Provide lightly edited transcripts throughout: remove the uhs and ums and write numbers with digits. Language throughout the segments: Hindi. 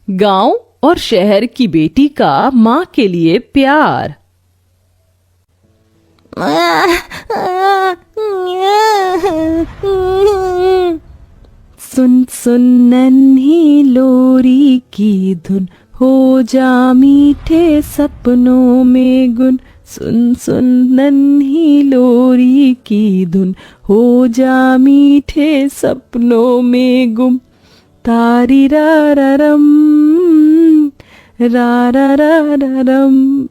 गांव और शहर की बेटी का माँ के लिए प्यार। सुन सुन नन्ही लोरी की धुन, हो जा मीठे सपनों में गुन। सुन सुन नन्ही लोरी की धुन, हो जा मीठे सपनों में गुम। तारी रा रा रम, रा रा रा रा रम।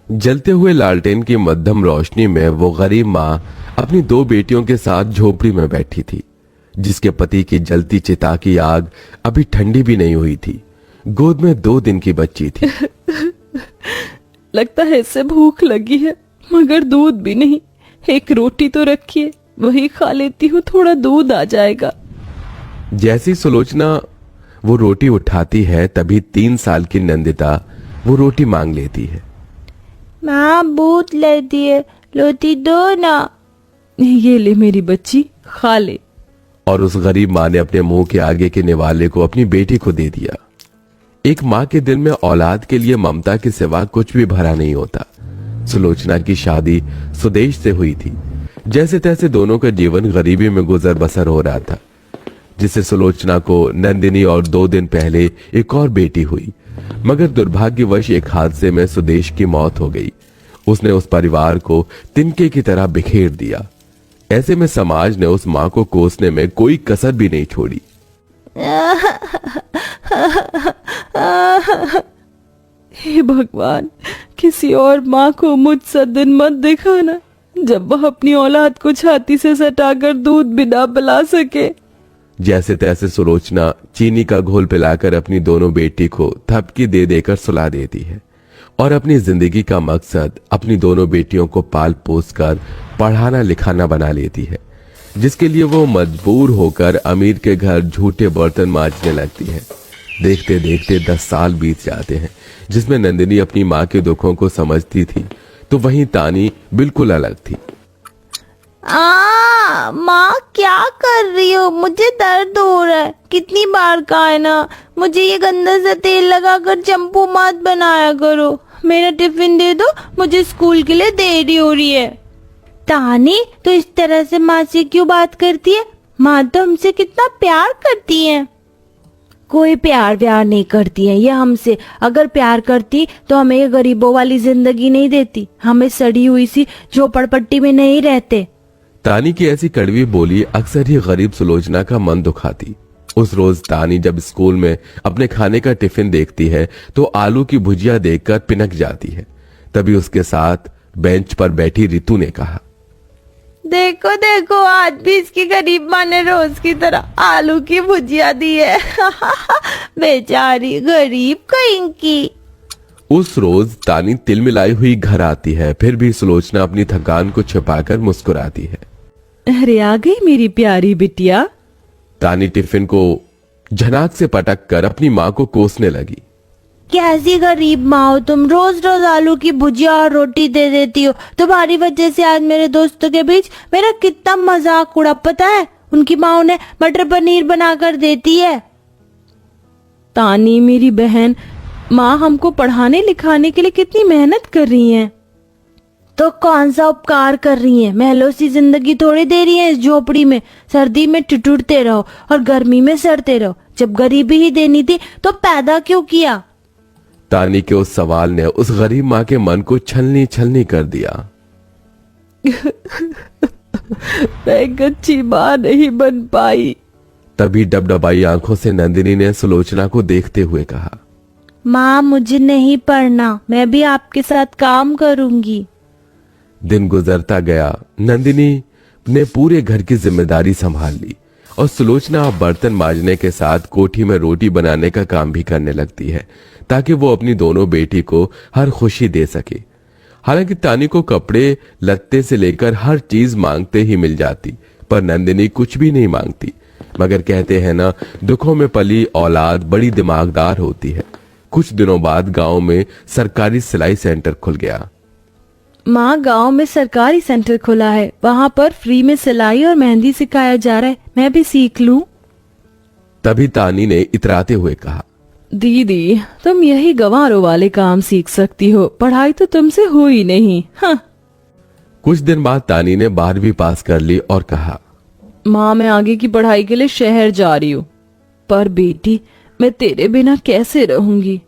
जलते हुए लालटेन की मध्यम रोशनी में वो गरीब माँ अपनी 2 बेटियों के साथ झोपड़ी में बैठी थी, जिसके पति की जलती चिता की आग अभी ठंडी भी नहीं हुई थी। गोद में 2 दिन की बच्ची थी। लगता है इसे भूख लगी है, मगर दूध भी नहीं। एक रोटी तो रखिए, वही खा लेती हूँ, थोड़ा दूध आ जाएगा। जैसी सुलोचना वो रोटी उठाती है, तभी 3 साल की नंदिता वो रोटी मांग लेती है। माँ भूख लगी है, रोटी दो ना। ये ले मेरी बच्ची, खा ले। और उस गरीब माँ ने अपने मुंह के आगे के निवाले को अपनी बेटी को दे दिया। एक माँ के दिल में औलाद के लिए ममता के सिवा कुछ भी भरा नहीं होता। सुलोचना की शादी सुदेश से हुई थी। जैसे तैसे दोनों का जीवन गरीबी में गुजर बसर हो रहा था, जिससे सुलोचना को नंदिनी और 2 दिन पहले एक और बेटी हुई। मगर दुर्भाग्यवश एक हादसे में सुदेश की मौत हो गई। उसने उस परिवार को तिनके की तरह बिखेर दिया। ऐसे में समाज ने उस माँ को कोसने में कोई कसर भी नहीं छोड़ी। हे भगवान, किसी और माँ को मुझसे दिन मत दिखाना, जब वह अपनी औलाद को छाती से सटाकर दूध भी ना पिला सके। जैसे तैसे सुलोचना चीनी का घोल पिलाकर अपनी दोनों बेटी को थपकी दे देकर सुला देती है और अपनी जिंदगी का मकसद अपनी दोनों बेटियों को पाल पोस कर पढ़ाना लिखाना बना लेती है, जिसके लिए वो मजबूर होकर अमीर के घर झूठे बर्तन मांजने लगती है। देखते देखते 10 साल बीत जाते हैं, जिसमें नंदिनी अपनी माँ के दुखों को समझती थी, तो वहीं तानी बिल्कुल अलग थी। माँ क्या कर रही हो? मुझे दर्द हो रहा है। कितनी बार कहा है ना, मुझे ये गंदा सा तेल लगाकर चंपू मत बनाया करो। मेरा टिफिन दे दो, मुझे स्कूल के लिए देरी हो रही है। तानी, तो इस तरह से माँ से क्यों बात करती है? माँ तो हमसे कितना प्यार करती है। कोई प्यार व्यार नहीं करती है ये हमसे। अगर प्यार करती तो हमें ये गरीबों वाली जिंदगी नहीं देती, हमें सड़ी हुई सी झोपड़पट्टी में नहीं रहते। तानी की ऐसी कड़वी बोली अक्सर ही गरीब सुलोचना का मन दुखाती। उस रोज तानी जब स्कूल में अपने खाने का टिफिन देखती है तो आलू की भुजिया देखकर पिनक जाती है। तभी उसके साथ बेंच पर बैठी रितु ने कहा, देखो देखो, आज भी इसकी गरीब माँ ने रोज की तरह आलू की भुजिया दी है। बेचारी गरीब कहीं की। उस रोज तानी तिलमिलाई हुई घर आती है, फिर भी सुलोचना अपनी थकान को छिपाकर मुस्कुराती है। अरे आ गई मेरी प्यारी बिटिया। तानी टिफिन को झनाक से पटक कर अपनी माँ को कोसने लगी। कैसी गरीब माँ हो तुम, रोज रोज आलू की भुजिया और रोटी दे देती हो। तुम्हारी वजह से आज मेरे दोस्तों के बीच मेरा कितना मजाक उड़ा, पता है? उनकी माँ उन्हें मटर पनीर बनाकर देती है। तानी मेरी बहन, माँ हमको पढ़ाने लिखाने के लिए कितनी मेहनत कर रही हैं। तो कौन सा उपकार कर रही हैं? महलों सी जिंदगी थोड़ी दे रही है इस झोपड़ी में। सर्दी में ठिठुरते रहो और गर्मी में सड़ते रहो। जब गरीबी ही देनी थी तो पैदा क्यों किया? तानी के उस सवाल ने उस गरीब माँ के मन को छलनी छलनी कर दिया। मैं एक अच्छी माँ नहीं बन पाई। तभी डबडबाई आंखों से नंदिनी ने सुलोचना को देखते हुए कहा, माँ मुझे नहीं पढ़ना, मैं भी आपके साथ काम करूंगी। दिन गुजरता गया। नंदिनी ने पूरे घर की जिम्मेदारी संभाल ली और सुलोचना अब बर्तन मांजने के साथ कोठी में रोटी बनाने का काम भी करने लगती है, ताकि वो अपनी दोनों बेटी को हर खुशी दे सके। हालांकि तानी को कपड़े लत्ते से लेकर हर चीज मांगते ही मिल जाती, पर नंदिनी कुछ भी नहीं मांगती। मगर कहते हैं ना, दुखों में पली औलाद बड़ी दिमागदार होती है। कुछ दिनों बाद गांव में सरकारी सिलाई सेंटर खुल गया। माँ, गांव में सरकारी सेंटर खुला है, वहाँ पर फ्री में सिलाई और मेहंदी सिखाया जा रहा है, मैं भी सीख लूं। तभी तानी ने इतराते हुए कहा, दीदी तुम यही गंवारों वाले काम सीख सकती हो, पढ़ाई तो तुमसे हो ही नहीं। हाँ। कुछ दिन बाद तानी ने 12वीं पास कर ली और कहा, माँ मैं आगे की पढ़ाई के लिए शहर जा रही हूँ, पर बेटी मैं तेरे बिना कैसे रहूंगी।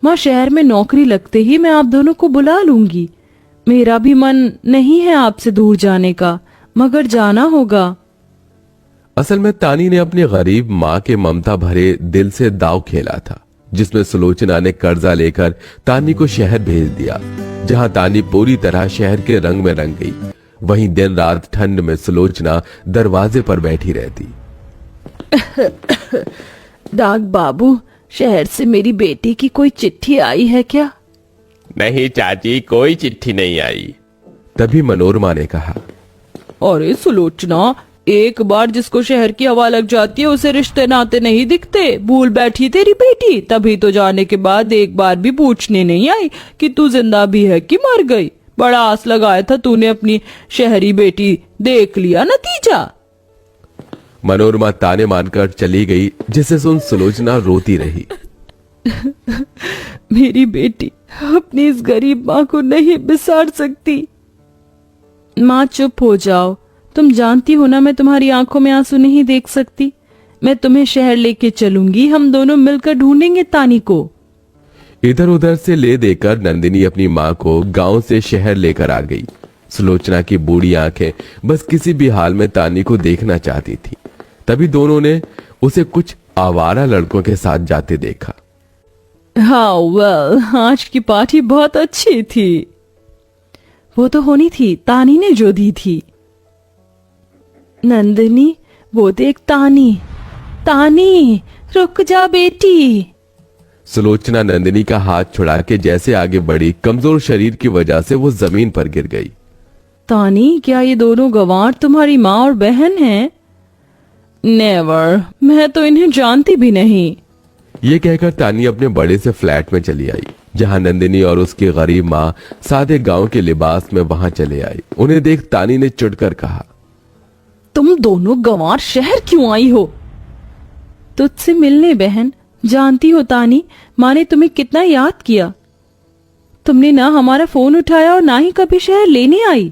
माँ शहर में नौकरी लगते ही मैं आप दोनों को बुला लूंगी। मेरा भी मन नहीं है आपसे दूर जाने का, मगर जाना होगा। असल में तानी ने अपनी गरीब माँ के ममता भरे दिल से दाव खेला था, जिसमें सुलोचना ने कर्जा लेकर तानी को शहर भेज दिया, जहां तानी पूरी तरह शहर के रंग में रंग गई। वहीं दिन रात ठंड में सुलोचना दरवाजे पर बैठी रहती। डाक बाबू, शहर से मेरी बेटी की कोई चिट्ठी आई है क्या? नहीं चाची, कोई चिट्ठी नहीं आई। तभी मनोरमा ने कहा, अरे सुलोचना, एक बार जिसको शहर की हवा लग जाती है उसे रिश्ते नाते नहीं दिखते। भूल बैठी तेरी बेटी, तभी तो जाने के बाद एक बार भी पूछने नहीं आई कि तू जिंदा भी है कि मर गई। बड़ा आस लगाया था तूने अपनी शहरी बेटी, देख लिया नतीजा। मनोरमा ताने मानकर चली गई, जिसे सुन सुलोचना रोती रही। मेरी बेटी अपनी इस गरीब माँ को नहीं बिसार सकती। माँ चुप हो जाओ, तुम जानती हो ना मैं तुम्हारी आंखों में आंसू नहीं देख सकती। मैं तुम्हें शहर लेके चलूंगी, हम दोनों मिलकर ढूंढेंगे तानी को। इधर उधर से ले देकर नंदिनी अपनी माँ को गांव से शहर लेकर आ गई। सुलोचना की बूढ़ी आंखें बस किसी भी हाल में तानी को देखना चाहती थी। तभी दोनों ने उसे कुछ आवारा लड़कों के साथ जाते देखा। हाँ वेल, आज की पार्टी बहुत अच्छी थी। वो तो होनी थी, तानी ने जो दी थी। नंदिनी, वो देख तानी। तानी रुक जा बेटी। सुलोचना नंदिनी का हाथ छुड़ा के जैसे आगे बढ़ी, कमजोर शरीर की वजह से वो जमीन पर गिर गई। तानी, क्या ये दोनों गंवार तुम्हारी माँ और बहन हैं? नेवर, मैं तो इन्हें जानती भी नहीं। ये कहकर तानी अपने बड़े से फ्लैट में चली आई, जहां नंदिनी और उसकी गरीब माँ सादे गांव के लिबास में वहां चले आई। उन्हें देख तानी ने चिढ़कर कहा, तुम दोनों गंवार शहर क्यों आई हो? तुझसे मिलने बहन। जानती हो तानी, माँ ने तुम्हें कितना याद किया। तुमने ना हमारा फोन उठाया और ना ही कभी शहर लेने आई।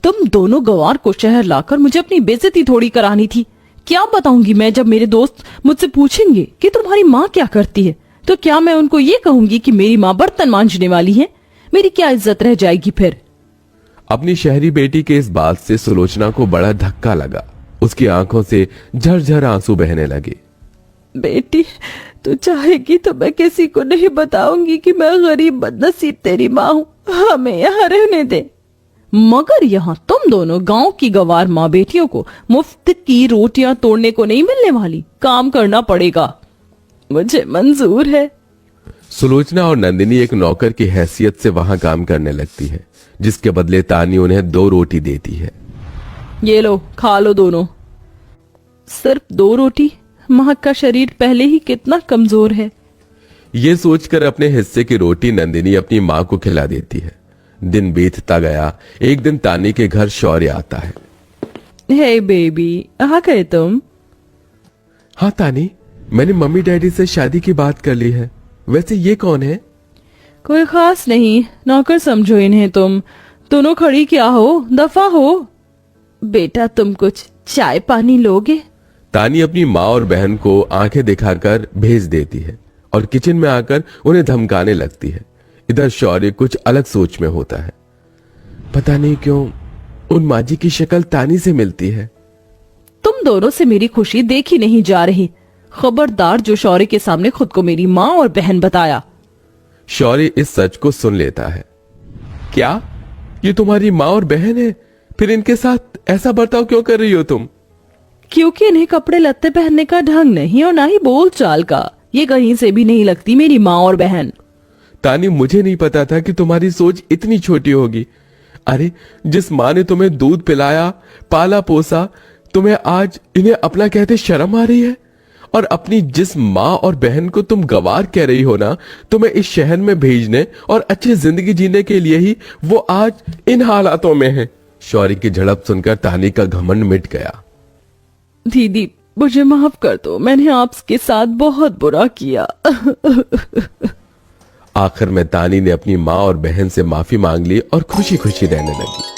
तुम दोनों गंवार को शहर लाकर मुझे अपनी बेइज्जती थोड़ी करानी थी। क्या बताऊंगी मैं जब मेरे दोस्त मुझसे पूछेंगे कि तुम्हारी माँ क्या करती है? तो क्या मैं उनको ये कहूंगी कि मेरी माँ बर्तन मांजने वाली है? मेरी क्या इज्जत रह जाएगी फिर? अपनी शहरी बेटी के इस बात से सुलोचना को बड़ा धक्का लगा। उसकी आंखों से झरझर आंसू बहने लगे। बेटी, तू चाहेगी तो मैं किसी को नहीं बताऊंगी कि मैं गरीब बदनसीब तेरी माँ हूँ। हमें यहाँ रहने दे। मगर यहाँ तुम दोनों गांव की गंवार माँ बेटियों को मुफ्त की रोटियां तोड़ने को नहीं मिलने वाली। काम करना पड़ेगा। मुझे मंजूर है। सुलोचना और नंदिनी एक नौकर की हैसियत से वहां काम करने लगती है, जिसके बदले तानी उन्हें 2 रोटी देती है। ये लो, खा लो दोनों। सिर्फ 2 रोटी? महक का शरीर पहले ही कितना कमजोर है। ये सोचकर अपने हिस्से की रोटी नंदिनी अपनी माँ को खिला देती है। दिन बीतता गया। एक दिन तानी के घर शौर्य आता है। हे बेबी, आ गए तुम? हाँ तानी, मैंने मम्मी डैडी से शादी की बात कर ली है। वैसे ये कौन है? कोई खास नहीं, नौकर समझो इन्हें तुम। दोनों खड़ी क्या हो, दफा हो। बेटा तुम कुछ चाय पानी लोगे? तानी अपनी माँ और बहन को आंखें दिखाकर भेज देती है और किचन में आकर उन्हें धमकाने लगती है। इधर शौर्य कुछ अलग सोच में होता है। पता नहीं क्यों उन माँ जी की शक्ल तानी से मिलती है। तुम दोनों से मेरी खुशी देखी नहीं जा रही। खबरदार जो शौर्य के सामने खुद को मेरी माँ और बहन बताया। शौर्य इस सच को सुन लेता है। क्या ये तुम्हारी माँ और बहन है? फिर इनके साथ ऐसा बर्ताव क्यों कर रही हो तुम? क्योंकि इन्हें कपड़े लत्ते पहनने का ढंग नहीं और ना ही बोल चाल का। ये कहीं से भी नहीं लगती मेरी माँ और बहन। तानी, मुझे नहीं पता था कि तुम्हारी सोच इतनी छोटी होगी। अरे, जिस माँ ने तुम्हें दूध पिलाया, पाला पोसा, तुम्हें आज इन्हें अपना कहते शर्म आ रही है? और अपनी जिस माँ और बहन को तुम गंवार कह रही हो ना, तुम्हें इस शहर में भेजने और अच्छी जिंदगी जीने के लिए ही वो आज इन हालातों में है। शौर्य की झड़प सुनकर तानी का घमंड मिट गया। दीदी, मुझे माफ कर दो, मैंने आपके साथ बहुत बुरा किया। आखिर में तानी ने अपनी माँ और बहन से माफी मांग ली और खुशी खुशी रहने लगी।